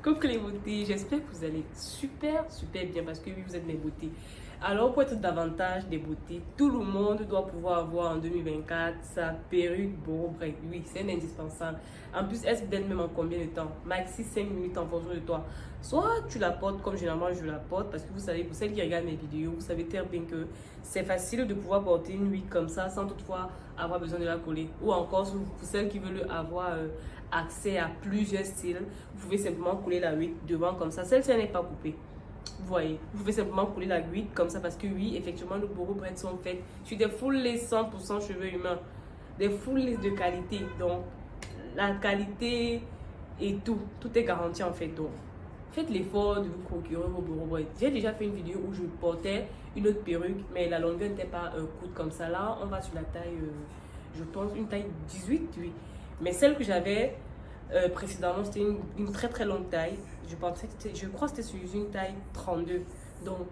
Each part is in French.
Coucou les beautés, j'espère que vous allez super bien parce que oui, vous êtes mes beautés. Alors pour être davantage des beautés, tout le monde doit pouvoir avoir en 2024 sa perruque Boro Braid. Oui, c'est un indispensable. En plus, elle se donne même en combien de temps? Maxi 5 minutes en fonction de toi. Soit tu la portes comme généralement je la porte parce que vous savez, pour celles qui regardent mes vidéos, vous savez très bien que c'est facile de pouvoir porter une wig comme ça sans toutefois avoir besoin de la coller. Ou encore pour celles qui veulent avoir accès à plusieurs styles, vous pouvez simplement couler la wig devant comme ça. Celle-ci n'est pas coupée. Vous voyez, vous pouvez simplement couler la wig comme ça parce que oui, effectivement, nos Boro Braid sont faits sur des full lace 100% cheveux humains, des full lace de qualité. Donc, la qualité et tout est garanti en fait. Donc, faites l'effort de vous procurer vos Boro Braid. J'ai déjà fait une vidéo où je portais une autre perruque, mais la longueur n'était pas courte comme ça. Là, on va sur la taille, je pense, une taille 18, oui. Mais celle que j'avais précédemment, c'était une très longue taille. Je crois que c'était sur une taille 32. Donc,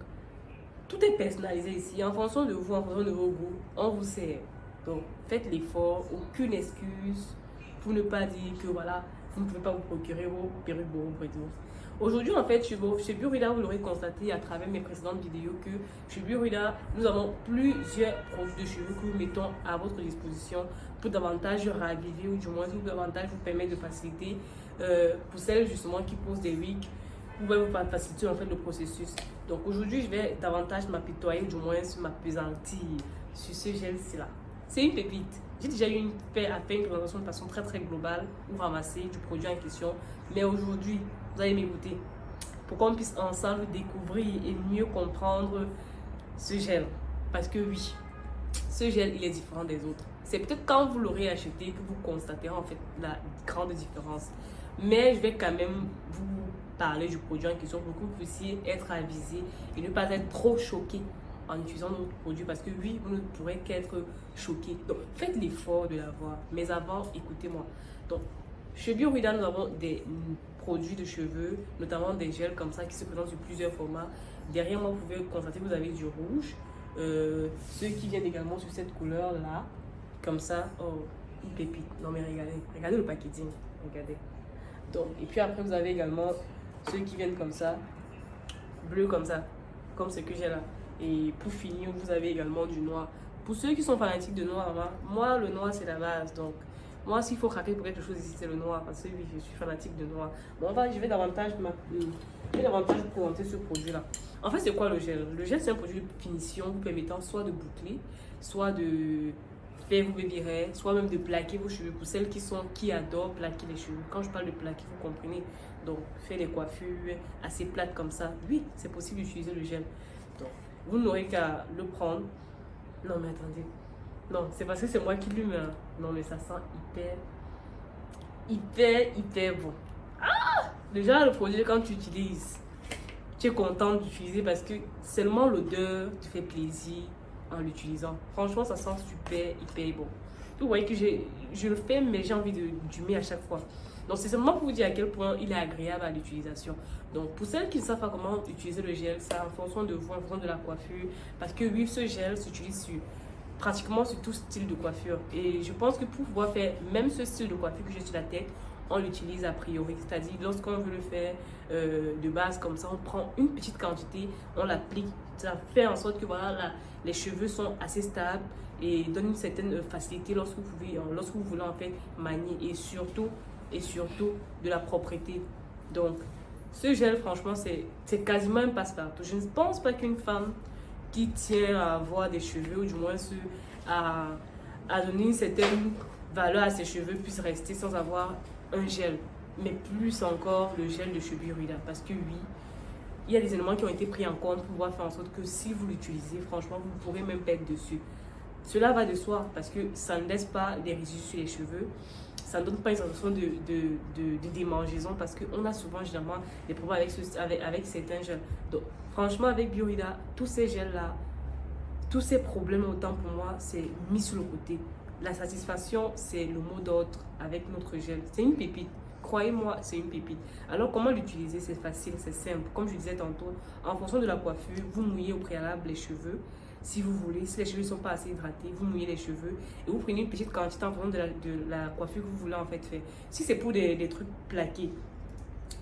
tout est personnalisé ici. En fonction de vous, en fonction de vos goûts, on vous sert. Donc, faites l'effort. Aucune excuse pour ne pas dire que voilà, vous ne pouvez pas vous procurer vos perruques Boro Braid. Aujourd'hui, en fait, chez Burida, vous l'aurez constaté à travers mes précédentes vidéos que chez Burida, nous avons plusieurs produits de cheveux que nous mettons à votre disposition pour davantage raviver ou du moins pour davantage vous permettre de faciliter pour celles justement qui posent des wigs, vous pouvez vous faciliter en fait le processus. Donc aujourd'hui, je vais davantage m'apitoyer, du moins m'appesantir sur ce gel-ci là. C'est une pépite. J'ai déjà eu à faire une présentation de façon très globale ou ramasser du produit en question. Mais aujourd'hui, vous allez m'écouter pour qu'on puisse ensemble découvrir et mieux comprendre ce gel. Parce que oui, ce gel, il est différent des autres. C'est peut-être quand vous l'aurez acheté que vous constaterez en fait la grande différence. Mais je vais quand même vous parler du produit en question pour que vous puissiez être avisé et ne pas être trop choqué en utilisant notre produit parce que oui, vous ne pourrez qu'être choqué. Donc, faites l'effort de l'avoir. Mais avant, écoutez-moi. Donc, chez Burida, nous avons des produits de cheveux, notamment des gels comme ça qui se présentent sur plusieurs formats. Derrière moi, vous pouvez constater que vous avez du rouge. Ceux qui viennent également sur cette couleur-là, comme ça. Oh, une pépite. Non, mais regardez le packaging. Regardez. Donc, et puis après, vous avez également ceux qui viennent comme ça, bleu comme ça, comme ce que j'ai là. Et pour finir, vous avez également du noir. Pour ceux qui sont fanatiques de noir, moi, le noir, c'est la base. Donc, moi, s'il faut craquer pour quelque chose ici, c'est le noir. Parce que oui, je suis fanatique de noir. Bon, je vais davantage présenter ce produit-là. En fait, c'est quoi le gel? Le gel, c'est un produit de finition vous permettant soit de boucler, soit de faire vos baby hairs, soit même de plaquer vos cheveux. Pour celles qui adorent plaquer les cheveux. Quand je parle de plaquer, vous comprenez. Donc, faire des coiffures assez plates comme ça. Oui, c'est possible d'utiliser le gel. Donc, vous n'aurez qu'à le prendre. Non, mais attendez. Non, c'est parce que c'est moi qui lui mets. Non, mais ça sent hyper bon. Ah! Déjà, le produit, quand tu utilises, tu es content d'utiliser parce que seulement l'odeur te fait plaisir en l'utilisant. Franchement, ça sent hyper bon. Vous voyez que je le fais, mais j'ai envie d'humer à chaque fois. Donc, c'est seulement pour vous dire à quel point il est agréable à l'utilisation. Donc, pour celles qui ne savent pas comment utiliser le gel, c'est en fonction de vous, en fonction de la coiffure. Parce que oui, ce gel s'utilise pratiquement sur tout style de coiffure. Et je pense que pour pouvoir faire même ce style de coiffure que j'ai sur la tête, on l'utilise a priori. C'est-à-dire, lorsqu'on veut le faire de base comme ça, on prend une petite quantité, on l'applique. Ça fait en sorte que voilà, les cheveux sont assez stables et donne une certaine facilité lorsque vous voulez en fait manier. Et surtout de la propreté. Donc, ce gel, franchement, c'est quasiment un passe-partout. Je ne pense pas qu'une femme qui tient à avoir des cheveux, ou du moins à donner une certaine valeur à ses cheveux, puisse rester sans avoir un gel. Mais plus encore le gel de cheveux Burida. Parce que oui, il y a des éléments qui ont été pris en compte pour pouvoir faire en sorte que si vous l'utilisez, franchement, vous ne pourrez même pas être dessus. Cela va de soi parce que ça ne laisse pas des résidus sur les cheveux. Ça ne donne pas une sensation de démangeaison parce qu'on a souvent généralement des problèmes avec certains gels. Donc, franchement, avec Burida, tous ces gels-là, tous ces problèmes, autant pour moi, c'est mis sur le côté. La satisfaction, c'est le mot d'ordre avec notre gel. C'est une pépite. Croyez-moi, c'est une pépite. Alors, comment l'utiliser? C'est facile, c'est simple. Comme je disais tantôt, en fonction de la coiffure, vous mouillez au préalable les cheveux. Si vous voulez, si les cheveux ne sont pas assez hydratés, vous mouillez les cheveux et vous prenez une petite quantité en fonction de la coiffure que vous voulez en fait faire. Si c'est pour des trucs plaqués,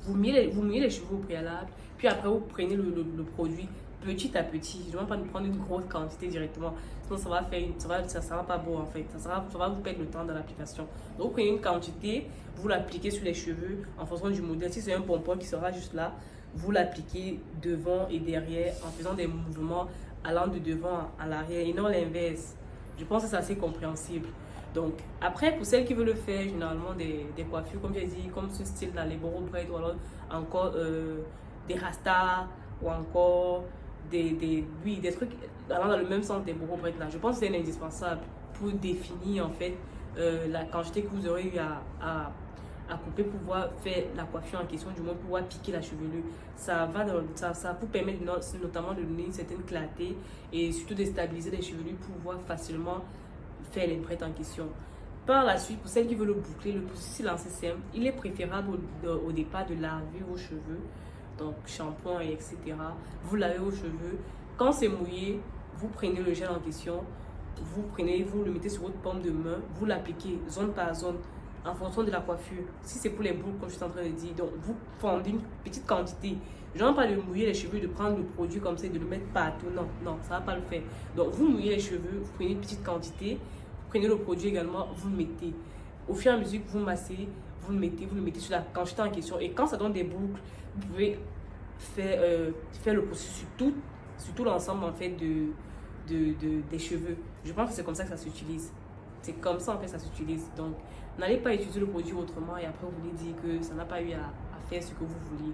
vous mouillez les cheveux au préalable, puis après vous prenez le produit petit à petit. Je ne vais pas prendre une grosse quantité directement, sinon ça va faire ça sera pas beau en fait. Ça va vous perdre le temps dans l'application. Donc vous prenez une quantité, vous l'appliquez sur les cheveux en fonction du modèle. Si c'est un pompon qui sera juste là, vous l'appliquez devant et derrière en faisant des mouvements allant de devant à l'arrière et non l'inverse. Je pense que c'est assez compréhensible. Donc, après, pour celles qui veulent le faire, généralement des coiffures, comme j'ai dit, comme ce style-là, les boros braids, ou alors encore des rastas, ou encore oui, des trucs allant dans le même sens des boros braids là. Je pense que c'est indispensable pour définir en fait la quantité que vous aurez eu à couper pour pouvoir faire la coiffure en question, du moins pour pouvoir piquer la chevelure. Ça vous permet notamment de donner une certaine clarté et surtout de stabiliser les chevelures pour pouvoir facilement faire les braids en question. Par la suite, pour celles qui veulent le boucler, le processus est simple. Il est préférable au départ de laver vos cheveux, donc shampoing et etc. Vous lavez vos cheveux. Quand c'est mouillé, vous prenez le gel en question, vous le mettez sur votre paume de main, vous l'appliquez zone par zone en fonction de la coiffure. Si c'est pour les boucles, comme je suis en train de dire, donc vous fondez une petite quantité. Je ne pas de mouiller les cheveux, de prendre le produit comme ça et de le mettre partout. Non, non, ça ne va pas le faire. Donc vous mouillez les cheveux, vous prenez une petite quantité, vous prenez le produit également, vous le mettez. Au fur et à mesure que vous massez, vous le mettez sur la quantité en question. Et quand ça donne des boucles, vous pouvez faire le processus sur tout l'ensemble en fait des cheveux. Je pense que c'est comme ça que ça s'utilise. C'est comme ça en fait ça s'utilise. Donc n'allez pas utiliser le produit autrement et après vous voulez dire que ça n'a pas eu à faire ce que vous vouliez.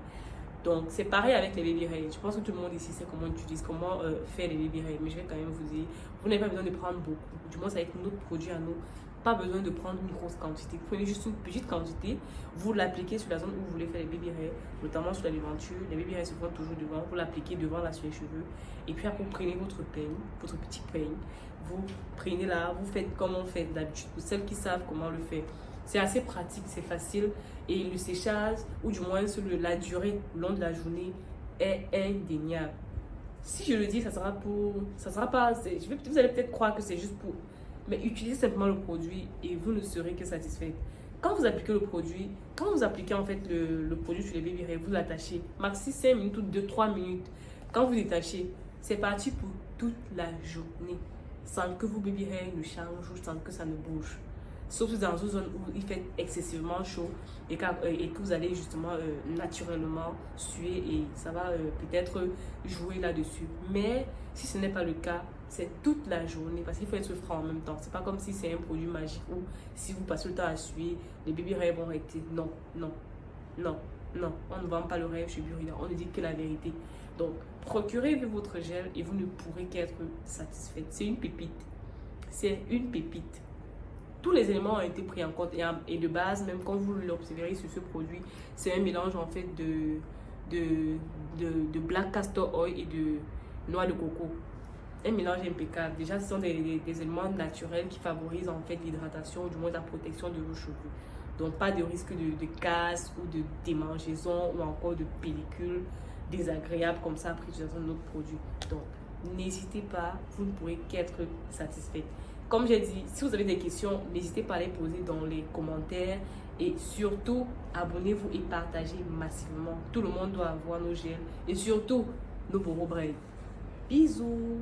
Donc c'est pareil avec les baby hairs. Je pense que tout le monde ici sait comment utiliser, comment faire les baby hairs. Mais je vais quand même vous dire, vous n'avez pas besoin de prendre beaucoup. Du moins avec notre produit à nous, pas besoin de prendre une grosse quantité. Vous prenez juste une petite quantité, vous l'appliquez sur la zone où vous voulez faire les baby hairs, notamment sur la devanture. Les baby hairs se font toujours devant, vous l'appliquez devant là sur les cheveux. Et puis après vous prenez votre peigne, votre petit peigne, vous prenez là, vous faites comme on fait d'habitude. Pour celles qui savent comment le faire, c'est assez pratique, c'est facile. Et le séchage, ou du moins la durée long de la journée, est indéniable. Si je le dis, ça sera pas, vous allez peut-être croire que c'est juste pour, mais utilisez simplement le produit et vous ne serez que satisfait. Quand vous appliquez le produit, quand vous appliquez en fait le produit sur les baby hairs, vous l'attachez, maxi 5 minutes ou 2-3 minutes. Quand vous détachez, c'est parti pour toute la journée, sans que vos baby hairs ne changent ou sans que ça ne bouge. Sauf dans une zone où il fait excessivement chaud et que vous allez justement naturellement suer et ça va peut-être jouer là-dessus. Mais si ce n'est pas le cas, c'est toute la journée parce qu'il faut être franc en même temps. C'est pas comme si c'est un produit magique où si vous passez le temps à suer, les baby hairs vont arrêter. Non, non, non, non. On ne vend pas le rêve chez Burina. On ne dit que la vérité. Donc, procurez-vous votre gel et vous ne pourrez qu'être satisfait. C'est une pépite. C'est une pépite. Tous les éléments ont été pris en compte et de base, même quand vous l'observerez sur ce produit, c'est un mélange en fait de black castor oil et de noix de coco. Un mélange impeccable. Déjà, ce sont des éléments naturels qui favorisent en fait l'hydratation ou du moins la protection de vos cheveux. Donc, pas de risque de casse ou de démangeaison ou encore de pellicule désagréable comme ça après l'utilisation de notre produit. Donc, n'hésitez pas, vous ne pourrez qu'être satisfait. Comme j'ai dit, si vous avez des questions, n'hésitez pas à les poser dans les commentaires et surtout, abonnez-vous et partagez massivement. Tout le monde doit avoir nos gels et surtout nos boros braids. Bisous!